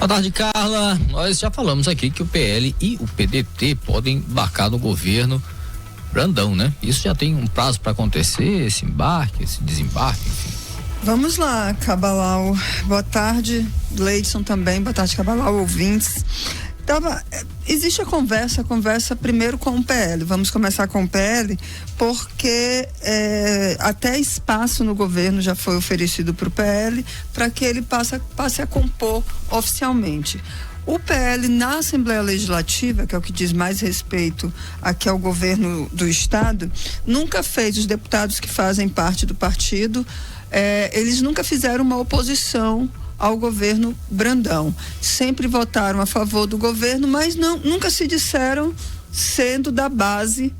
Boa tarde, Carla. Nós já falamos aqui que o PL e o PDT podem embarcar no governo Brandão, né? Isso já tem um prazo para acontecer, esse embarque, esse desembarque, enfim. Vamos lá, Cabalau. Boa tarde, Leidson também. Boa tarde, Cabalau, ouvintes. Existe a conversa primeiro com o PL. Vamos começar com o PL, porque até espaço no governo já foi oferecido para o PL para que ele passe a compor oficialmente. O PL na Assembleia Legislativa, que é o que diz mais respeito aqui ao governo do Estado, nunca fez, os deputados que fazem parte do partido, eles nunca fizeram uma oposição ao governo Brandão. Sempre votaram a favor do governo, mas nunca se disseram sendo da base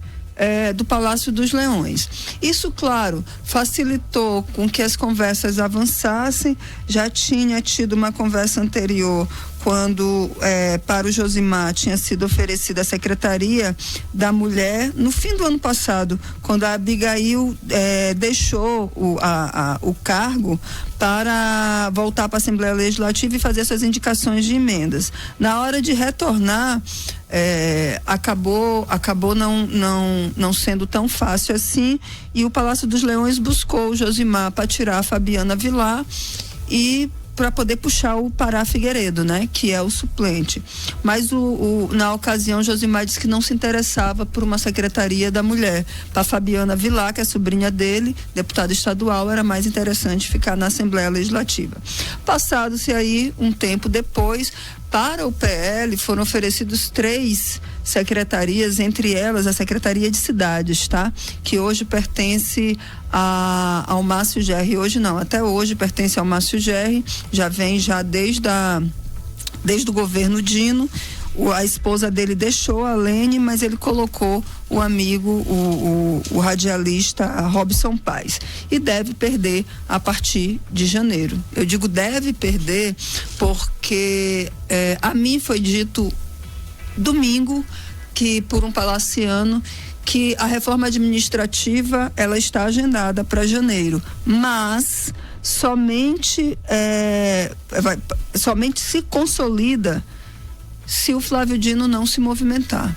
do Palácio dos Leões. Isso, claro, facilitou com que as conversas avançassem. Já tinha tido uma conversa anterior quando para o Josimar tinha sido oferecida a Secretaria da Mulher no fim do ano passado, quando a Abigail deixou o cargo para voltar para a Assembleia Legislativa e fazer suas indicações de emendas. Na hora de retornar, acabou não sendo tão fácil assim, e o Palácio dos Leões buscou o Josimar para tirar a Fabiana Vilar e para poder puxar o Pará Figueiredo, né? Que é o suplente. Mas na ocasião, Josimar disse que não se interessava por uma Secretaria da Mulher. Para Fabiana Vilar, que é sobrinha dele, deputada estadual, era mais interessante ficar na Assembleia Legislativa. Passado-se aí um tempo depois, para o PL foram oferecidos 3 secretarias, entre elas a Secretaria de Cidades, tá? Que hoje pertence ao Márcio Gerri. Hoje não, até hoje pertence ao Márcio Gerri, já vem desde o governo Dino. A esposa dele deixou a Lene, mas ele colocou o amigo, o radialista Robson Paes, e deve perder a partir de janeiro. Eu digo deve perder porque a mim foi dito domingo que por um palaciano que a reforma administrativa ela está agendada para janeiro, mas somente se consolida se o Flávio Dino não se movimentar.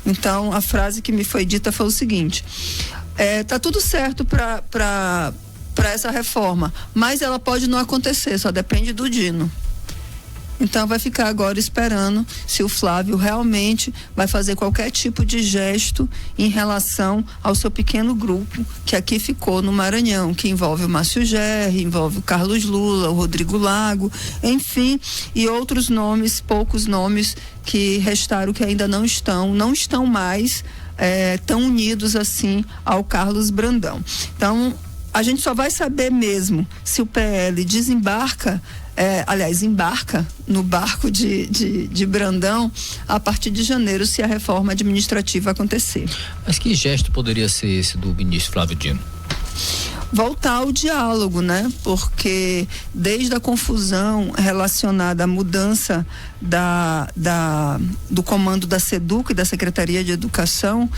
Então, a frase que me foi dita foi o seguinte: tá tudo certo para essa reforma, mas ela pode não acontecer, só depende do Dino. Então, vai ficar agora esperando se o Flávio realmente vai fazer qualquer tipo de gesto em relação ao seu pequeno grupo que aqui ficou no Maranhão, que envolve o Márcio Gerri, envolve o Carlos Lula, o Rodrigo Lago, enfim, e outros nomes, poucos nomes que restaram que ainda não estão mais tão unidos assim ao Carlos Brandão. Então, a gente só vai saber mesmo se o PL desembarca, embarca no barco de Brandão a partir de janeiro, se a reforma administrativa acontecer. Mas que gesto poderia ser esse do ministro Flávio Dino? Voltar ao diálogo, né? Porque desde a confusão relacionada à mudança do comando da SEDUC e da Secretaria de Educação,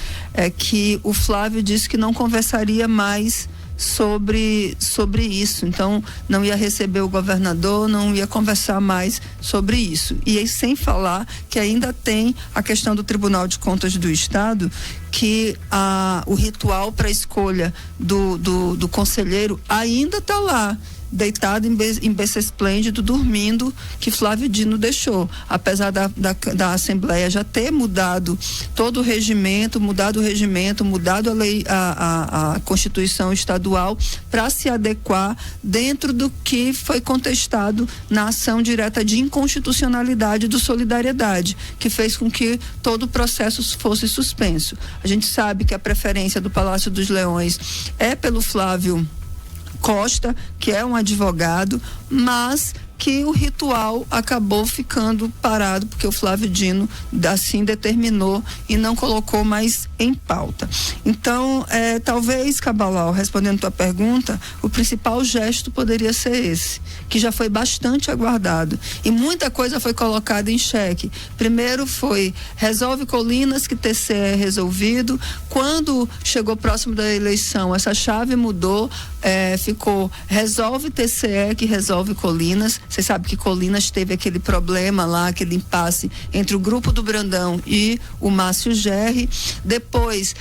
que o Flávio disse que não conversaria mais sobre isso. Então, não ia receber o governador, não ia conversar mais sobre isso. E aí, sem falar que ainda tem a questão do Tribunal de Contas do Estado, que o ritual para a escolha do conselheiro ainda está lá, deitado em berço esplêndido, dormindo, que Flávio Dino deixou. Apesar da Assembleia já ter mudado todo o regimento, mudado a lei, a Constituição Estadual, para se adequar dentro do que foi contestado na ação direta de inconstitucionalidade do Solidariedade, que fez com que todo o processo fosse suspenso. A gente sabe que a preferência do Palácio dos Leões é pelo Flávio Costa, que é um advogado, mas que o ritual acabou ficando parado porque o Flávio Dino assim determinou e não colocou mais em pauta. Então, talvez, Cabalau, respondendo tua pergunta, o principal gesto poderia ser esse, que já foi bastante aguardado e muita coisa foi colocada em xeque. Primeiro foi resolve Colinas, que TCE é resolvido. Quando chegou próximo da eleição, essa chave mudou, ficou resolve TCE, que resolve Colinas. Você sabe que Colinas teve aquele problema lá, aquele impasse entre o grupo do Brandão e o Márcio Gerri. Depois,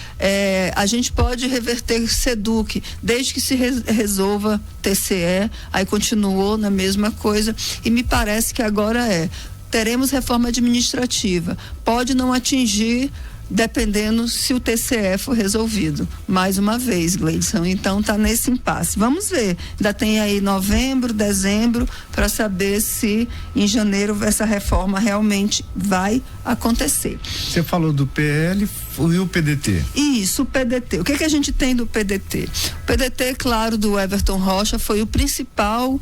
a gente pode reverter SEDUC, desde que se resolva TCE, aí continuou na mesma coisa, e me parece que agora teremos reforma administrativa. Pode não atingir, dependendo se o TCE for resolvido. Mais uma vez, Gleidson, então está nesse impasse. Vamos ver, ainda tem aí novembro, dezembro, para saber se em janeiro essa reforma realmente vai acontecer. Você falou do PL e o PDT. Isso, o PDT. O que a gente tem do PDT? O PDT, claro, do Everton Rocha, foi o principal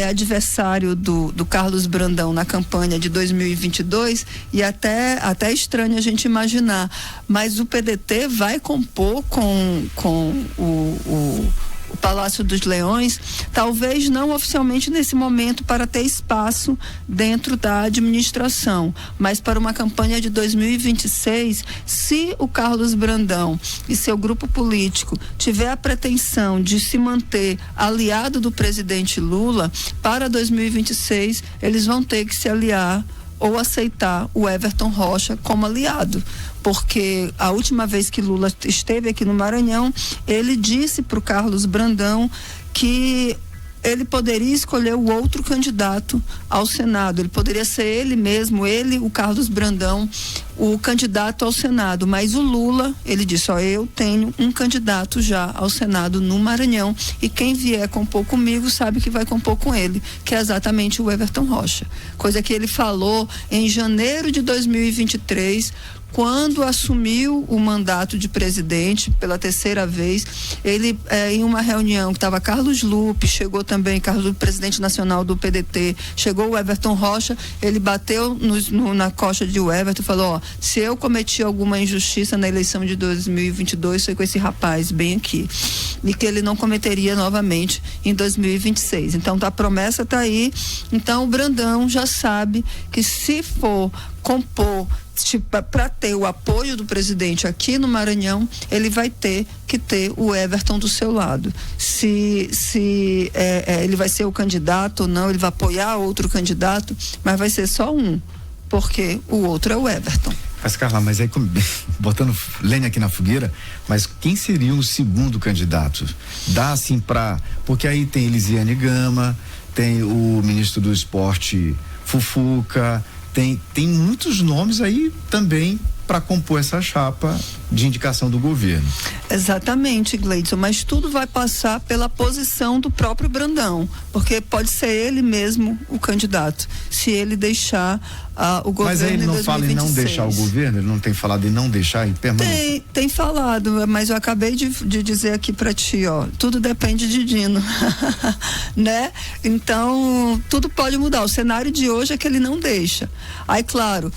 adversário do Carlos Brandão na campanha de 2022, e até estranho a gente imaginar, mas o PDT vai compor com o Palácio dos Leões, talvez não oficialmente nesse momento para ter espaço dentro da administração, mas para uma campanha de 2026, se o Carlos Brandão e seu grupo político tiver a pretensão de se manter aliado do presidente Lula, para 2026 eles vão ter que se aliar ou aceitar o Everton Rocha como aliado, porque a última vez que Lula esteve aqui no Maranhão, ele disse para o Carlos Brandão que ele poderia escolher o outro candidato ao Senado, ele poderia ser ele mesmo, o Carlos Brandão, o candidato ao Senado, mas o Lula, ele disse, eu tenho um candidato já ao Senado no Maranhão, e quem vier compor comigo sabe que vai compor com ele, que é exatamente o Everton Rocha, coisa que ele falou em janeiro de 2023, quando assumiu o mandato de presidente pela terceira vez. Ele, em uma reunião que estava Carlos Lupe, chegou também Carlos Lupe, presidente nacional do PDT, chegou o Everton Rocha, ele bateu na coxa de Everton e falou, se eu cometi alguma injustiça na eleição de 2022, foi com esse rapaz bem aqui, e que ele não cometeria novamente em 2026. Então a promessa está aí. Então o Brandão já sabe que se for compor para ter o apoio do presidente aqui no Maranhão, ele vai ter que ter o Everton do seu lado. Se ele vai ser o candidato ou não, ele vai apoiar outro candidato, mas vai ser só um, porque o outro é o Everton. Mas Carla, mas aí botando lenha aqui na fogueira, mas quem seria o segundo candidato? Dá assim porque aí tem Elisiane Gama, tem o ministro do Esporte Fufuca, tem muitos nomes aí também para compor essa chapa de indicação do governo. Exatamente, Gleidson, mas tudo vai passar pela posição do próprio Brandão, porque pode ser ele mesmo o candidato, se ele deixar o governo. Mas aí ele não fala em não deixar o governo? Ele não tem falado em não deixar e permanecer? Tem falado, mas eu acabei de dizer aqui para ti, tudo depende de Dino, né? Então, tudo pode mudar. O cenário de hoje é que ele não deixa. Aí, claro,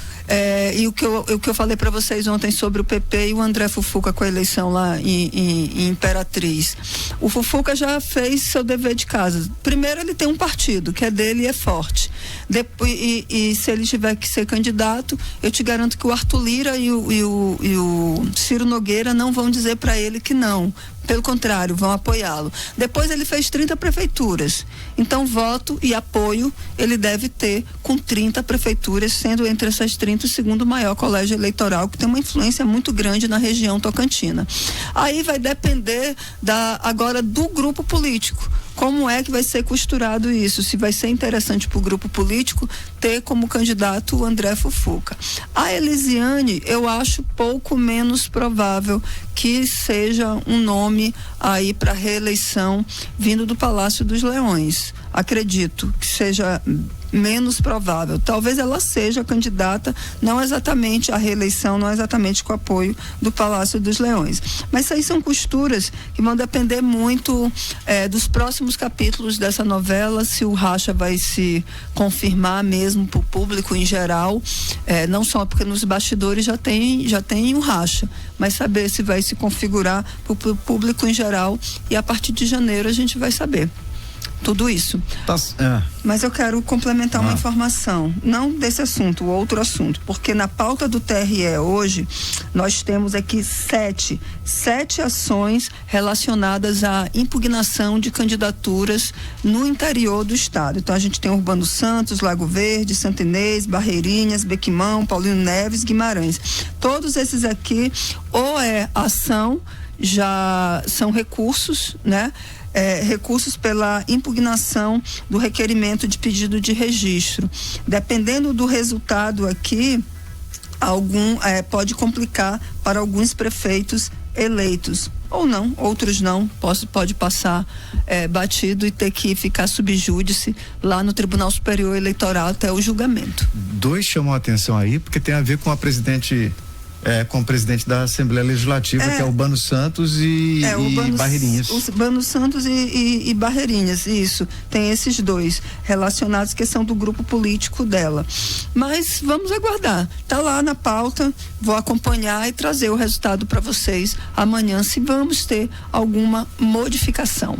e o que eu falei para vocês ontem sobre o PP e o André Fufuca com a eleição lá em Imperatriz. O Fufuca já fez seu dever de casa. Primeiro, ele tem um partido, que é dele e é forte. Depois, e se ele tiver que ser candidato, eu te garanto que o Arthur Lira e o Ciro Nogueira não vão dizer para ele que não. Pelo contrário, vão apoiá-lo. Depois ele fez 30 prefeituras. Então, voto e apoio ele deve ter com 30 prefeituras, sendo entre essas 30 o segundo maior colégio eleitoral, que tem uma influência muito grande na região tocantina. Aí vai depender agora do grupo político. Como é que vai ser costurado isso? Se vai ser interessante para o grupo político ter como candidato o André Fufuca. A Elisiane, eu acho pouco menos provável que seja um nome aí para reeleição vindo do Palácio dos Leões. Acredito que seja menos provável. Talvez ela seja candidata, não exatamente à reeleição, não exatamente com o apoio do Palácio dos Leões. Mas isso aí são costuras que vão depender muito dos próximos capítulos dessa novela, se o racha vai se confirmar mesmo para o público em geral, não só porque nos bastidores já tem um racha, mas saber se vai se configurar para o público em geral, e a partir de janeiro a gente vai saber. tudo isso. Mas eu quero complementar uma informação, não desse assunto, outro assunto, porque na pauta do TRE hoje, nós temos aqui sete ações relacionadas à impugnação de candidaturas no interior do estado. Então a gente tem Urbano Santos, Lago Verde, Santo Inês, Barreirinhas, Bequimão, Paulino Neves, Guimarães. Todos esses aqui, ou é ação, já são recursos, né? Recursos pela impugnação do requerimento de pedido de registro. Dependendo do resultado aqui, pode complicar para alguns prefeitos eleitos. Ou não, outros não, pode passar batido e ter que ficar sub júdice lá no Tribunal Superior Eleitoral até o julgamento. Dois chamam a atenção aí, porque tem a ver com com o presidente da Assembleia Legislativa, que é Urbano Santos e Barreirinhas. Urbano Santos e Barreirinhas, isso. Tem esses dois relacionados, que são do grupo político dela. Mas vamos aguardar. Tá lá na pauta, vou acompanhar e trazer o resultado para vocês amanhã, se vamos ter alguma modificação.